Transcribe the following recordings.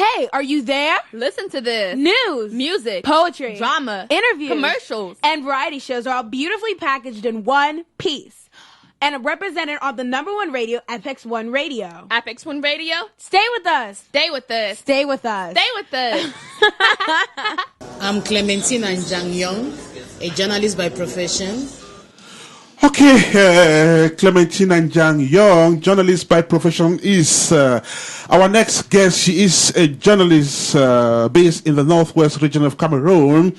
Hey, are you there? Listen to this. News, music, poetry, drama, interviews, commercials, and variety shows are all beautifully packaged in one piece and are represented on the #1 radio, Apex One Radio. Apex One Radio? Stay with us. Stay with us. Stay with us. Stay with us. I'm Clementine Njang Yong, a journalist by profession. Okay, Clementine Njang Yong, journalist by profession, is our next guest. She is a journalist based in the northwest region of Cameroon.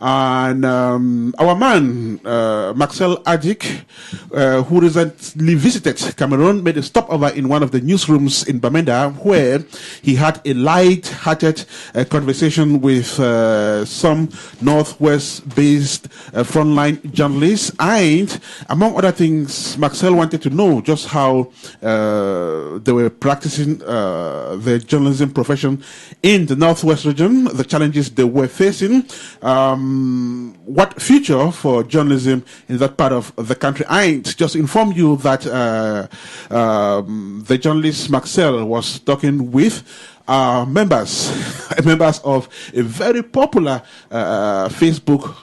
And our man, Marcel Adjik, who recently visited Cameroon, made a stopover in one of the newsrooms in Bamenda, where he had a light-hearted conversation with some northwest-based frontline journalists. And among other things, Marcel wanted to know just how they were practicing their journalism profession in the northwest region, the challenges they were facing, what future for journalism in that part of the country. I just inform you that the journalist Marcel was talking with members of a very popular Facebook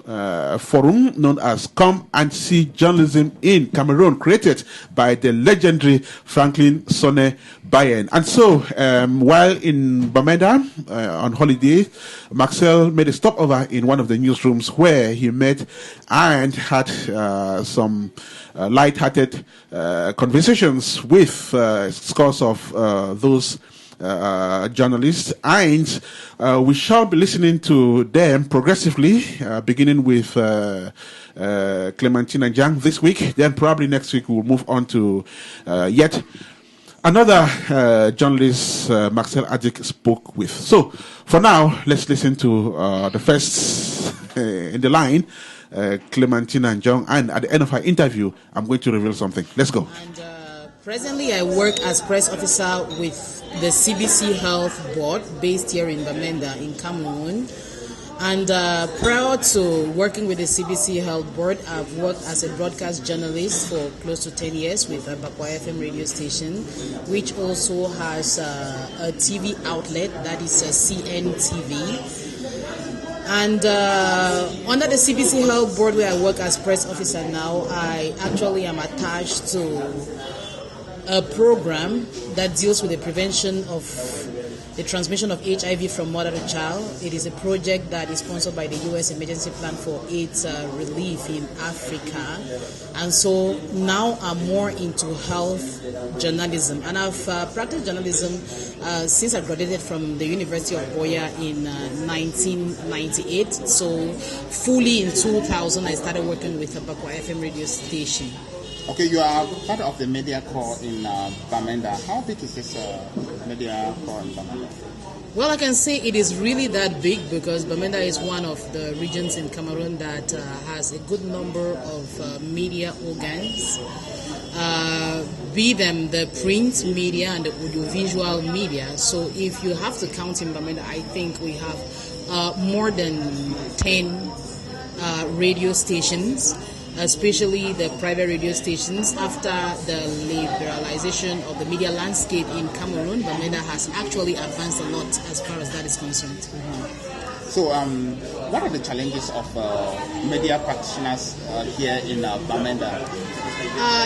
forum known as Come and See Journalism in Cameroon, created by the legendary Franklin Sonne Bayen. And so, while in Bamenda on holiday, Marcel made a stopover in one of the newsrooms where he met and had some light-hearted conversations with scores of those journalists, and we shall be listening to them progressively, beginning with Clementine Njang this week. Then probably next week we'll move on to yet another journalist Marcel Adjik spoke with. So for now, let's listen to the first in the line, Clementine Njang, and at the end of her interview, I'm going to reveal something. Let's go. And presently, I work as press officer with the CBC Health Board based here in Bamenda in Cameroon. And prior to working with the CBC Health Board, I've worked as a broadcast journalist for close to 10 years with Nkwai FM radio station, which also has a TV outlet, that is CNTV. And under the CBC Health Board, where I work as press officer now, I actually am attached to a program that deals with the prevention of the transmission of HIV from mother to child. It is a project that is sponsored by the U.S. Emergency Plan for AIDS Relief in Africa. And so now I'm more into health journalism. And I've practiced journalism since I graduated from the University of Boya in 1998. So fully in 2000, I started working with Nkwai FM radio station. Okay, you are part of the media corps in Bamenda. How big is this media corps in Bamenda? Well, I can say it is really that big because Bamenda is one of the regions in Cameroon that has a good number of media organs, be them the print media and the audiovisual media. So if you have to count in Bamenda, I think we have more than 10 radio stations, especially the private radio stations. After the liberalization of the media landscape in Cameroon, Bamenda has actually advanced a lot as far as that is concerned. Mm-hmm. So, what are the challenges of media practitioners here in Bamenda?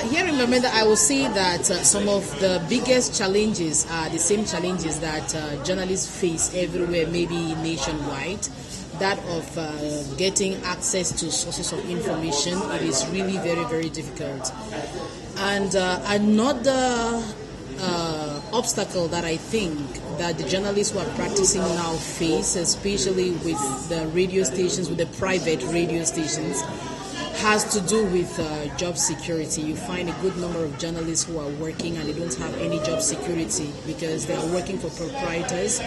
Here in Bamenda, I will say that some of the biggest challenges are the same challenges that journalists face everywhere, maybe nationwide. That of getting access to sources of information. It is really very, very difficult. And another obstacle that I think that the journalists who are practicing now face, especially with the radio stations, with the private radio stations, has to do with job security. You find a good number of journalists who are working and they don't have any job security because they are working for proprietors.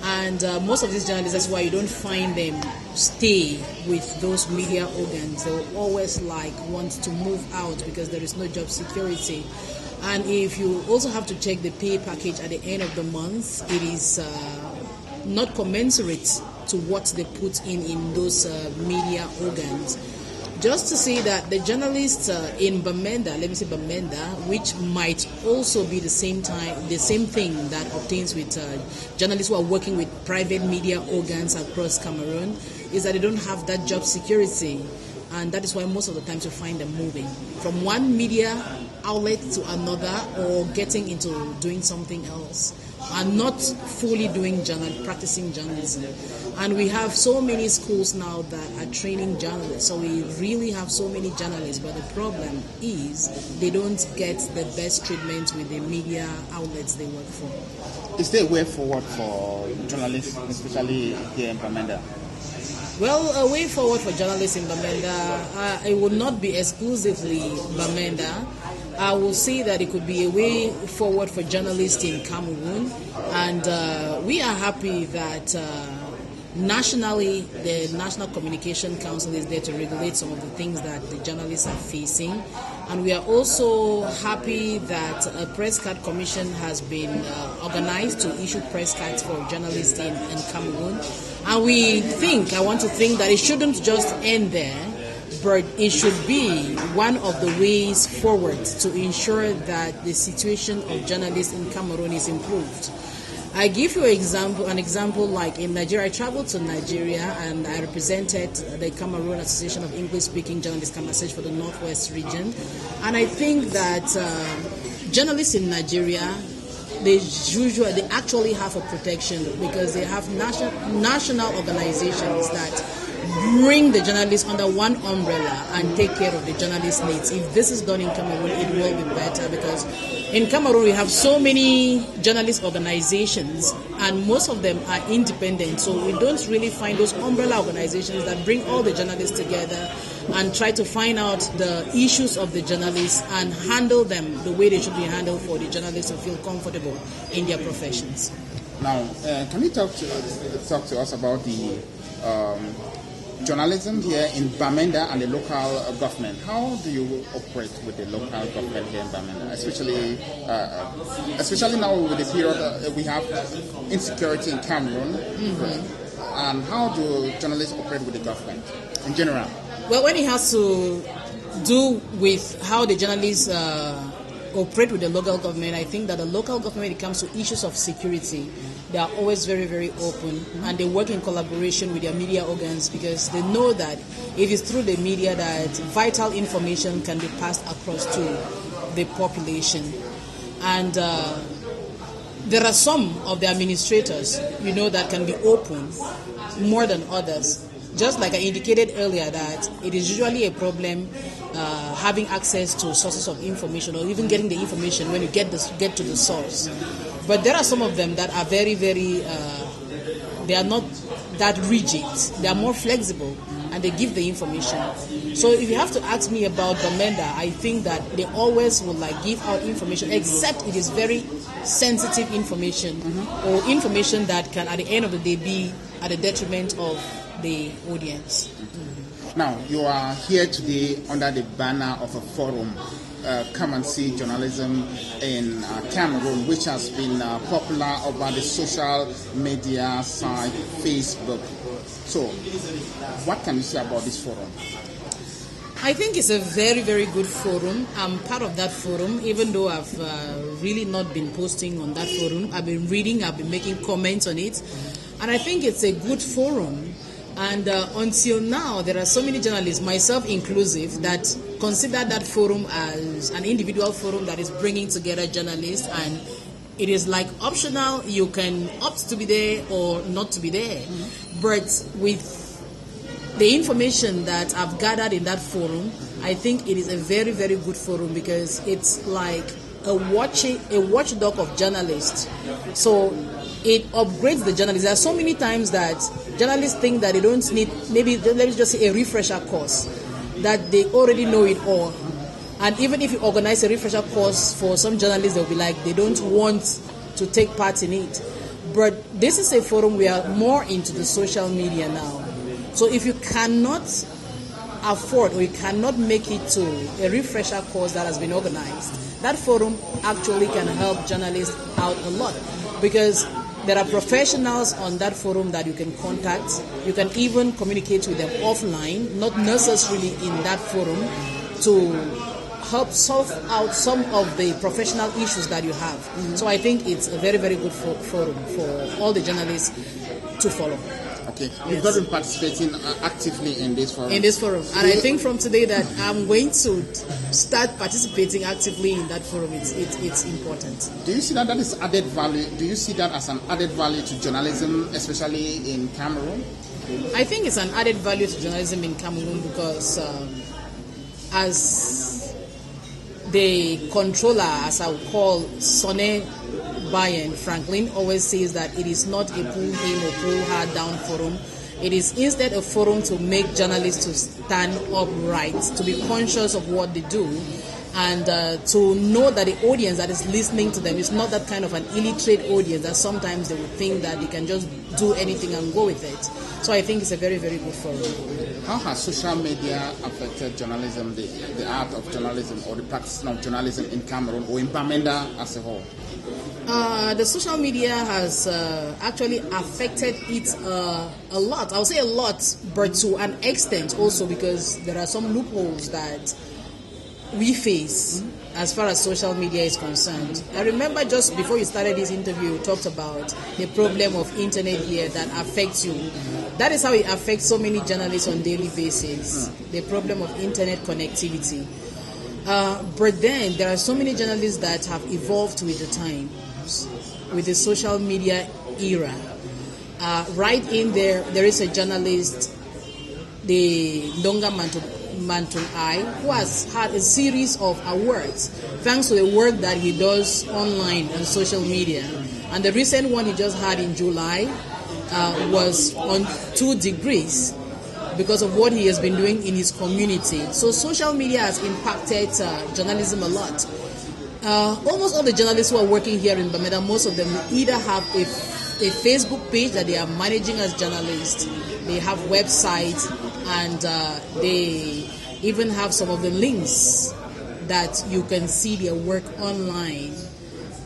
And most of these journalists, that's why you don't find them stay with those media organs. They'll always want to move out because there is no job security. And if you also have to check the pay package at the end of the month, it is not commensurate to what they put in those media organs. Just to say that the journalists in Bamenda, let me say Bamenda, which might also be the same thing that obtains with journalists who are working with private media organs across Cameroon, is that they don't have that job security. And that is why most of the times you find them moving from one media outlet to another or getting into doing something else and not fully doing practicing journalism. And we have so many schools now that are training journalists. So we really have so many journalists, but the problem is they don't get the best treatment with the media outlets they work for. Is there a way forward for journalists, especially here in Bamenda? Well, a way forward for journalists in Bamenda, it would not be exclusively Bamenda. I will say that it could be a way forward for journalists in Cameroon, and we are happy that nationally the National Communication Council is there to regulate some of the things that the journalists are facing, and we are also happy that a press card commission has been organized to issue press cards for journalists in Cameroon, and I want to think that it shouldn't just end there, but it should be one of the ways forward to ensure that the situation of journalists in Cameroon is improved. I give you an example like in Nigeria. I traveled to Nigeria and I represented the Cameroon Association of English-Speaking Journalists Cameroon for the Northwest region. And I think that journalists in Nigeria, they actually have a protection because they have national organizations that bring the journalists under one umbrella and take care of the journalists' needs. If this is done in Cameroon, it will be better because in Cameroon we have so many journalist organizations and most of them are independent, so we don't really find those umbrella organizations that bring all the journalists together and try to find out the issues of the journalists and handle them the way they should be handled for the journalists to feel comfortable in their professions. Now, can you talk to us about the journalism here in Bamenda and the local government? How do you operate with the local government here in Bamenda, especially now with the period we have insecurity in Cameroon? Mm-hmm. And how do journalists operate with the government in general? Well, when it has to do with how the journalists operate with the local government, I think that the local government, when it comes to issues of security, they are always very, very open, and they work in collaboration with their media organs because they know that it is through the media that vital information can be passed across to the population. And there are some of the administrators, that can be open more than others. Just like I indicated earlier, that it is usually a problem having access to sources of information or even getting the information when you get to the source. But there are some of them that are very, very, they are not that rigid. They are more flexible and they give the information. So if you have to ask me about Bamenda, I think that they always will give out information, except it is very sensitive information or information that can at the end of the day be at the detriment of the audience. Mm-hmm. Now, you are here today under the banner of a forum, Come and See Journalism in Cameroon, which has been popular over the social media site, Facebook. So, what can you say about this forum? I think it's a very, very good forum. I'm part of that forum, even though I've really not been posting on that forum. I've been reading, I've been making comments on it, and I think it's a good forum. And until now, there are so many journalists, myself inclusive, that consider that forum as an individual forum that is bringing together journalists, and it is optional. You can opt to be there or not to be there. Mm-hmm. But with the information that I've gathered in that forum, I think it is a very, very good forum because it's like a watchdog of journalists. So it upgrades the journalists. There are so many times that journalists think that they don't need, maybe let me just say, a refresher course, that they already know it all. And even if you organize a refresher course for some journalists, they'll be they don't want to take part in it. But this is a forum we are more into the social media now. So if you cannot afford or you cannot make it to a refresher course that has been organized, that forum actually can help journalists out a lot. Because there are professionals on that forum that you can contact. You can even communicate with them offline, not necessarily in that forum, to help solve out some of the professional issues that you have. So I think it's a very, very good forum for all the journalists to follow. Okay, you've not been participating actively in this forum. In this forum, and I think from today that I'm going to start participating actively in that forum. It's important. Do you see that is added value? Do you see that as an added value to journalism, especially in Cameroon? I think it's an added value to journalism in Cameroon because as the controller, as I would call Sonny Bayen, Franklin always says that it is not a pull him or pull her down forum. It is instead a forum to make journalists to stand upright, to be conscious of what they do, and to know that the audience that is listening to them is not that kind of an illiterate audience that sometimes they would think that they can just do anything and go with it. So I think it's a very, very good forum. How has social media affected journalism, the art of journalism or the practice of journalism in Cameroon or in Bamenda as a whole? The social media has actually affected it a lot. I would say a lot, but to an extent also because there are some loopholes that we face as far as social media is concerned. I remember just before you started this interview, you talked about the problem of internet here that affects you. That is how it affects so many journalists on a daily basis, the problem of internet connectivity. But then there are so many journalists that have evolved with the times, with the social media era. Right in there is a journalist, the Ndonga Nkwai, who has had a series of awards thanks to the work that he does online and social media. And the recent one he just had in July was on 2 degrees because of what he has been doing in his community. So social media has impacted journalism a lot. Almost all the journalists who are working here in Bamenda, most of them either have a Facebook page that they are managing as journalists, they have websites, and they even have some of the links that you can see their work online,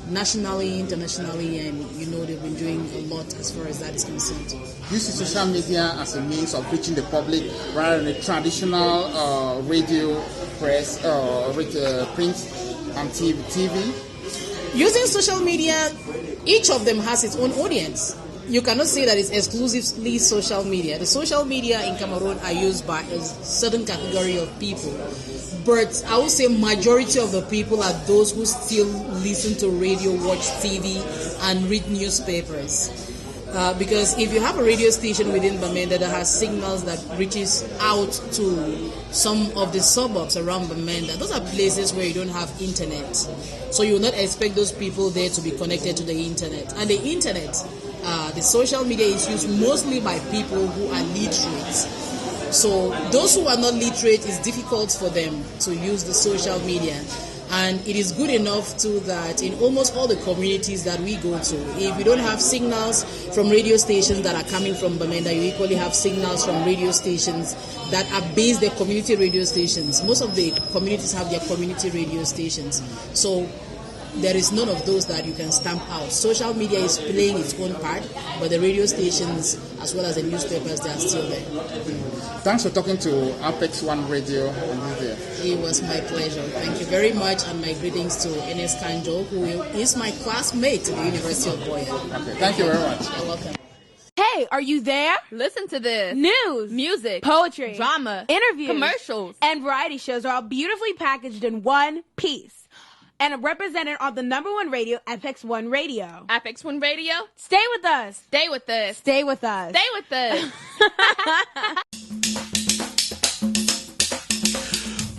nationally, internationally, and they've been doing a lot as far as that is concerned. Do you see social media as a means of reaching the public rather than the traditional radio, press, print, and TV? Using social media, each of them has its own audience. You cannot say that it's exclusively social media. The social media in Cameroon are used by a certain category of people. But I would say majority of the people are those who still listen to radio, watch TV, and read newspapers. Because if you have a radio station within Bamenda that has signals that reaches out to some of the suburbs around Bamenda, those are places where you don't have internet. So you will not expect those people there to be connected to the internet. And the internet, the social media is used mostly by people who are literate. So those who are not literate, it's difficult for them to use the social media. And it is good enough too that in almost all the communities that we go to, if you don't have signals from radio stations that are coming from Bamenda, you equally have signals from radio stations that are based, their community radio stations. Most of the communities have their community radio stations. So there is none of those that you can stamp out. Social media is playing its own part, but the radio stations as well as the newspapers, they are still there. Thanks for talking to Apex One Radio. It was my pleasure. Thank you very much, and my greetings to Enes Kanjo, who is my classmate at the University of Boya. Okay, thank you very much. You're welcome. Hey, are you there? Listen to this. News, music, poetry, drama, interviews, commercials, and variety shows are all beautifully packaged in one piece and are represented on the #1 radio, Apex One Radio. Apex One Radio. Stay with us. Stay with us. Stay with us. Stay with us.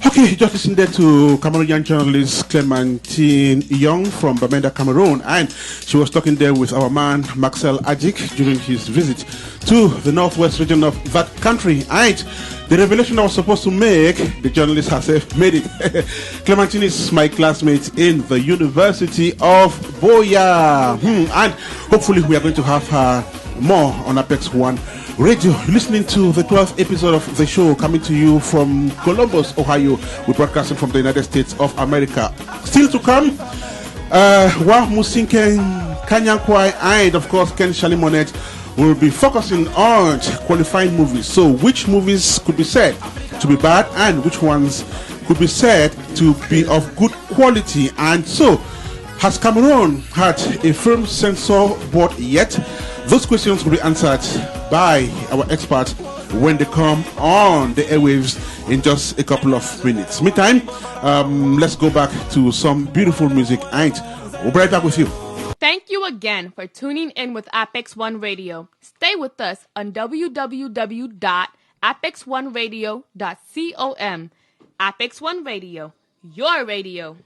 Okay, you just listened there to Cameroonian journalist Clementine Njang from Bamenda, Cameroon, and she was talking there with our man Maxel Ajik during his visit to the northwest region of that country. And the revelation I was supposed to make, the journalist herself made it. Clementine is my classmate in the University of Boya, and hopefully we are going to have her more on Apex One Radio. You're listening to the 12th episode of the show, coming to you from Columbus, Ohio. We're broadcasting from the United States of America. Still to come, Musi Nkanya, Nkwai, and of course Ken Shalimonet will be focusing on qualifying movies. So which movies could be said to be bad and which ones could be said to be of good quality? And so, has Cameroon had a film censor board yet? Those questions will be answered by our experts when they come on the airwaves in just a couple of minutes. Meantime, let's go back to some beautiful music and we'll be right back with you. Thank you again for tuning in with Apex One Radio. Stay with us on www.apexoneradio.com. Apex One Radio, your radio.